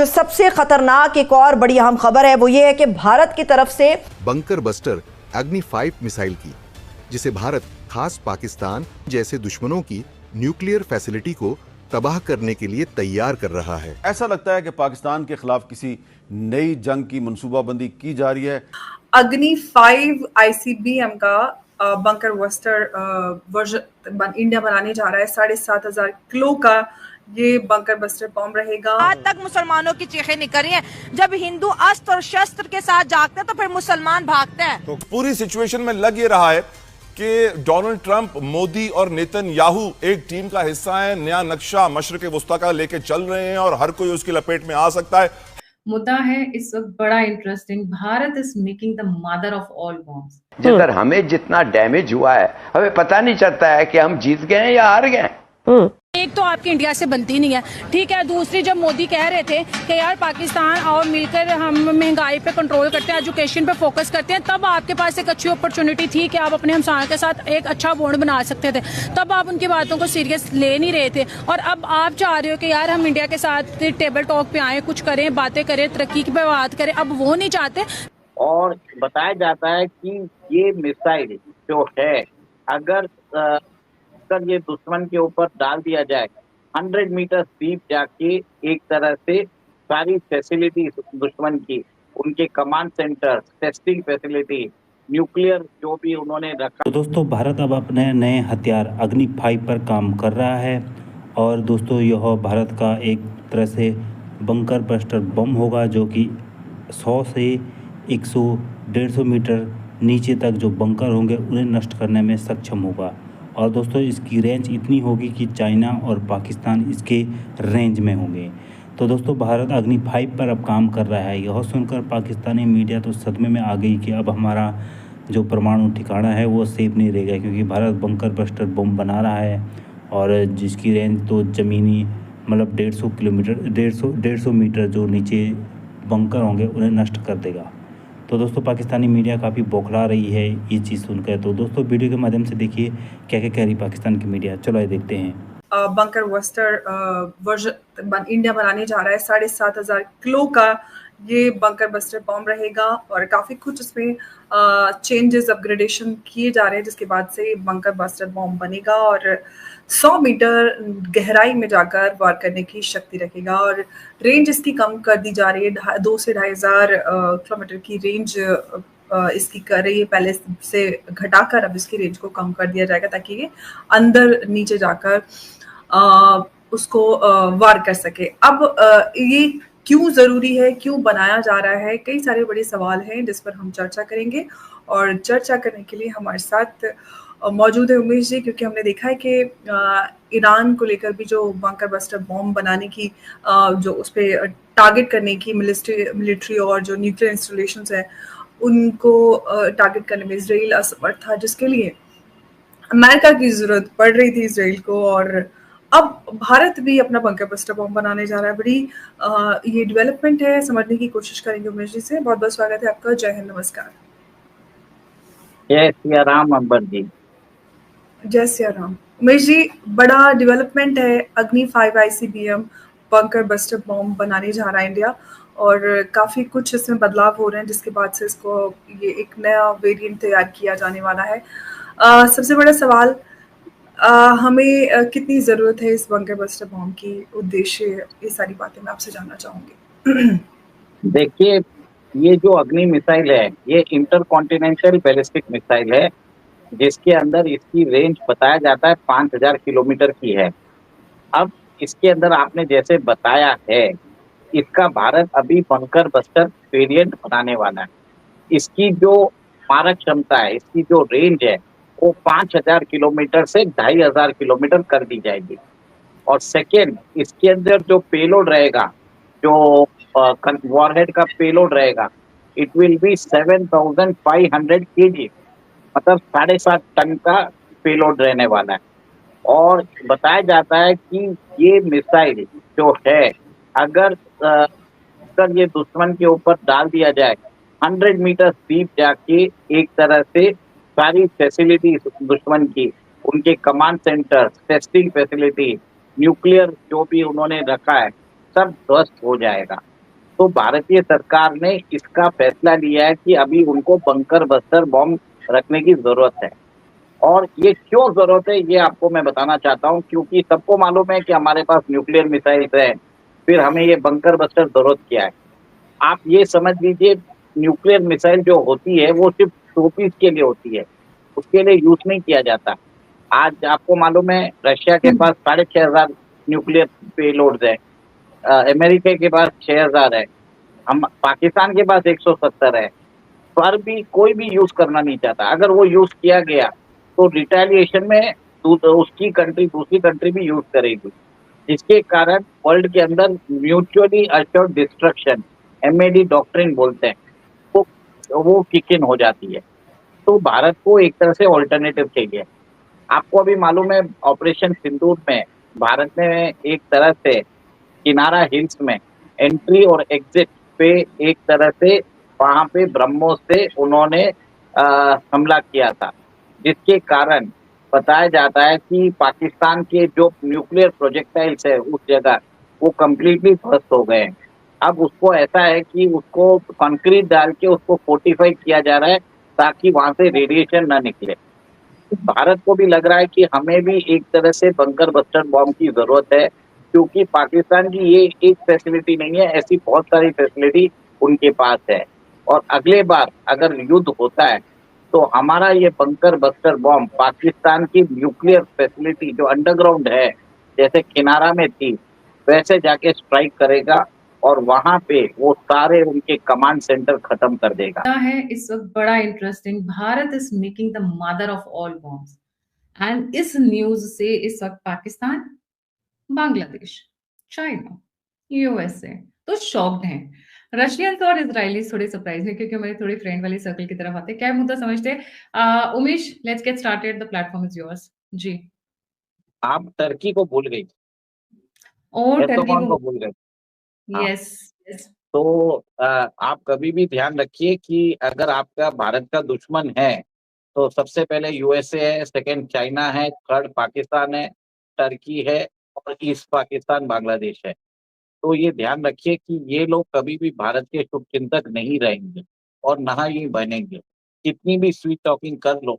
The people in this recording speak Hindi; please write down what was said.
जो सबसे खतरनाक एक और बड़ी अहम खबर है वो ये है कि भारत की तरफ से बंकर बस्टर अग्नि 5 मिसाइल की, जिसे भारत खास पाकिस्तान जैसे दुश्मनों की न्यूक्लियर फैसिलिटी को तबाह करने के लिए तैयार कर रहा है। ऐसा लगता है कि पाकिस्तान के खिलाफ किसी नई जंग की मंसूबाबंदी की जा रही है। अग्नि 5 ICBM का बंकर बस्टर वर्जन इंडिया बनाने जा रहा है। 7,500 किलो का ये बंकर बस्टर बम रहेगा। आज तक मुसलमानों की चीखें निकल रही हैं। जब हिंदू अस्त्र और शस्त्र के साथ जागते हैं तो फिर मुसलमान भागते हैं। तो पूरी सिचुएशन में लग ये रहा है कि डोनाल्ड ट्रंप, मोदी और नेतन्याहू एक टीम का हिस्सा है। नया नक्शा मशरिक वस्ता का लेके चल रहे हैं और हर कोई उसकी लपेट में आ सकता है। मुद्दा है इस वक्त बड़ा interesting. Bharat is making the mother of all bombs. जिधर हमें जितना डैमेज हुआ है हमें पता नहीं चलता है कि हम जीत गए हैं या हार गए। एक तो आपकी इंडिया से बनती नहीं है, ठीक है। दूसरी, जब मोदी कह रहे थे कि यार पाकिस्तान और मिलकर हम महंगाई पे कंट्रोल करते हैं, एजुकेशन पे फोकस करते हैं, तब आपके पास एक अच्छी अपॉर्चुनिटी थी कि आप अपने हमसायों के साथ एक अच्छा बॉन्ड बना सकते थे। तब आप उनकी बातों को सीरियस ले नहीं रहे थे। और अब आप चाह रहे हो कि यार हम इंडिया के साथ टेबल टॉक पे आए, कुछ करें, बातें करें, तरक्की की बात करें। अब वो नहीं चाहते। और बताया जाता है कि ये मिसाइल जो है अगर ये दुश्मन के ऊपर डाल दिया जाए, 100 मीटर डीप जाके एक तरह से सारी फैसिलिटी दुश्मन की, उनके command centre, testing facility, nuclear जो भी उन्होंने रखा। तो दोस्तों, भारत अब अपने नए हथियार अग्नि 5 पर काम कर रहा है। और दोस्तों, यह भारत का एक तरह से बंकर बस्टर बम होगा जो कि 100 से 100-150 मीटर नीचे तक जो बंकर होंगे उन्हें नष्ट करने में सक्षम होगा। और दोस्तों, इसकी रेंज इतनी होगी कि चाइना और पाकिस्तान इसके रेंज में होंगे। तो दोस्तों, भारत अग्नि 5 पर अब काम कर रहा है। यह सुनकर पाकिस्तानी मीडिया तो सदमे में आ गई कि अब हमारा जो परमाणु ठिकाना है वो सेफ नहीं रहेगा, क्योंकि भारत बंकर बस्टर बम बना रहा है और जिसकी रेंज तो ज़मीनी मतलब 150 किलोमीटर 150 मीटर जो नीचे बंकर होंगे उन्हें नष्ट कर देगा। तो दोस्तों, पाकिस्तानी मीडिया काफ़ी बौखला रही है ये चीज़ सुनकर। तो दोस्तों, वीडियो के माध्यम से देखिए क्या क्या कह रही पाकिस्तान की मीडिया। चलो आइए देखते हैं। बंकर बस्टर वर्जन इंडिया बनाने जा रहा है। 7,500 किलो का ये बंकर बस्टर बम रहेगा और काफ़ी कुछ इसमें चेंजेस, अपग्रेडेशन किए जा रहे हैं, जिसके बाद से बंकर बस्टर बम बनेगा और 100 मीटर गहराई में जाकर वार करने की शक्ति रखेगा। और रेंज इसकी कम कर दी जा रही है, 2 से 2,500 किलोमीटर की रेंज इसकी कर रही है। पहले से घटाकर अब इसकी रेंज को कम कर दिया जाएगा ताकि ये अंदर नीचे जाकर उसको वार कर सके। अब ये क्यों ज़रूरी है, क्यों बनाया जा रहा है, कई सारे बड़े सवाल हैं जिस पर हम चर्चा करेंगे। और चर्चा करने के लिए हमारे साथ मौजूद है उमेश जी, क्योंकि हमने देखा है कि ईरान को लेकर भी जो बंकर बस्टर बॉम्ब बनाने की जो उस पर टारगेट करने की मिलिट्री और जो न्यूक्लियर इंस्टॉलेशंस हैं उनको टारगेट करने में इजराइल असमर्थ था, जिसके लिए अमेरिका की ज़रूरत पड़ रही थी इजराइल को। और अब भारत भी अपना बंकर बस्टर बॉम्ब बनाने जा रहा है। बड़ी ये डेवलपमेंट है, समझने की कोशिश करेंगे उमेश जी से। बहुत बहुत स्वागत है आपका। जय हिंद, नमस्कार। जय सिया राम अंबर जी। जय सिया राम। उमेश जी, बड़ा डेवलपमेंट है। अग्नि 5 ICBM बंकर बस्टर बॉम्ब बनाने जा रहा है इंडिया और काफ़ी कुछ इसमें बदलाव हो रहे हैं, जिसके बाद से इसको ये एक नया वेरिएंट तैयार किया जाने वाला है। सबसे बड़ा सवाल, हमें कितनी ज़रूरत है इस बंकर बस्टर बॉम्ब की, उद्देश्य, ये सारी बातें मैं आपसे जानना चाहूँगी। देखिए, ये जो अग्नि मिसाइल है ये इंटरकॉन्टिनेंटल बैलिस्टिक मिसाइल है, जिसके अंदर इसकी रेंज बताया जाता है 5,000 किलोमीटर की है। अब इसके अंदर आपने जैसे बताया है, इसका भारत अभी बंकर बस्टर वेरिएंट बनाने वाला है। इसकी जो मारक क्षमता है, इसकी जो रेंज है वो 5,000 किलोमीटर से 2,500 किलोमीटर कर दी जाएगी। और सेकेंड, इसके अंदर जो पेलोड रहेगा, जो वॉरहेड का पेलोड रहेगा, इट विल बी 7,500 kg, मतलब 7.5 टन का पेलोड रहने वाला है। और बताया जाता है कि ये मिसाइल जो है अगर ये दुश्मन के ऊपर डाल दिया जाए, 100 मीटर डीप जाके एक तरह से सारी फैसिलिटी दुश्मन की, उनके command centre, testing facility, nuclear जो भी उन्होंने रखा है, सब ध्वस्त हो जाएगा। तो भारतीय सरकार ने इसका फैसला लिया है कि अभी उनको बंकर बस्टर बॉम्ब रखने की जरूरत है। और ये क्यों जरूरत है ये आपको मैं बताना चाहता हूँ, क्योंकि सबको मालूम है कि हमारे पास न्यूक्लियर मिसाइल्स है, फिर हमें ये बंकर बस्टर जरूरत क्या है। आप ये समझ लीजिए, न्यूक्लियर मिसाइल जो होती है वो सिर्फ शोपीस के लिए होती है, उसके लिए यूज नहीं किया जाता। आज आपको मालूम है रशिया के पास 6,500 न्यूक्लियर पेलोड्स है, अमेरिका के पास 6,000 है, हम पाकिस्तान के पास 170 है, पर भी कोई भी यूज करना नहीं चाहता। अगर वो यूज किया गया तो रिटेलिएशन में उसकी कंट्री दूसरी कंट्री भी यूज करेगी, जिसके कारण वर्ल्ड के अंदर mutually assured destruction MAD doctrine बोलते हैं, वो किक इन हो जाती है। तो भारत को एक तरह से ऑल्टरनेटिव चाहिए। आपको अभी मालूम है ऑपरेशन सिंदूर में भारत ने एक तरह से किनारा हिल्स में एंट्री और एग्जिट पे एक तरह से वहां पे ब्रह्मोस से उन्होंने हमला किया था, जिसके कारण बताया जाता है कि पाकिस्तान के जो न्यूक्लियर प्रोजेक्टाइल्स है उस जगह वो कंप्लीटली ध्वस्त हो गए हैं। अब उसको ऐसा है कि उसको कंक्रीट डाल के उसको फोर्टिफाई किया जा रहा है ताकि वहां से रेडिएशन ना निकले। भारत को भी लग रहा है कि हमें भी एक तरह से बंकर बस्टर बॉम्ब की जरूरत है, क्योंकि पाकिस्तान की ये एक फैसिलिटी नहीं है, ऐसी बहुत सारी फैसिलिटी उनके पास है। और अगले बार अगर युद्ध होता है तो हमारा ये बंकर बस्टर बॉम्ब पाकिस्तान की न्यूक्लियर फैसिलिटी जो अंडरग्राउंड है, जैसे किनारा में थी, वैसे जाके स्ट्राइक करेगा और वहां पे वो सारे उनके कमांड सेंटर खत्म कर देगा। है इस वक्त बड़ा interesting, Bharat is making the mother of all bombs. And इस न्यूज से इस वक्त पाकिस्तान, बांग्लादेश, चाइना, USA तो शॉक्ड हैं। रशियंस और इजरायलीज थोड़े सरप्राइज हैं, क्योंकि हमारे थोड़े फ्रेंड वाले सर्कल की तरफ आते हैं। क्या मुद्दा समझते हैं? Umesh, let's get started, the platform is yours. जी। आप टर्की को भूल गई, और टर्की को भूल गए। Yes yes. तो आप कभी भी ध्यान रखिए कि अगर आपका भारत का दुश्मन है तो सबसे पहले USA है, सेकंड चाइना है, थर्ड पाकिस्तान है, टर्की है और ईस्ट पाकिस्तान बांग्लादेश है। तो ये ध्यान रखिए कि ये लोग कभी भी भारत के शुभचिंतक नहीं रहेंगे और ना ही बनेंगे। कितनी भी स्वीट टॉकिंग कर लो,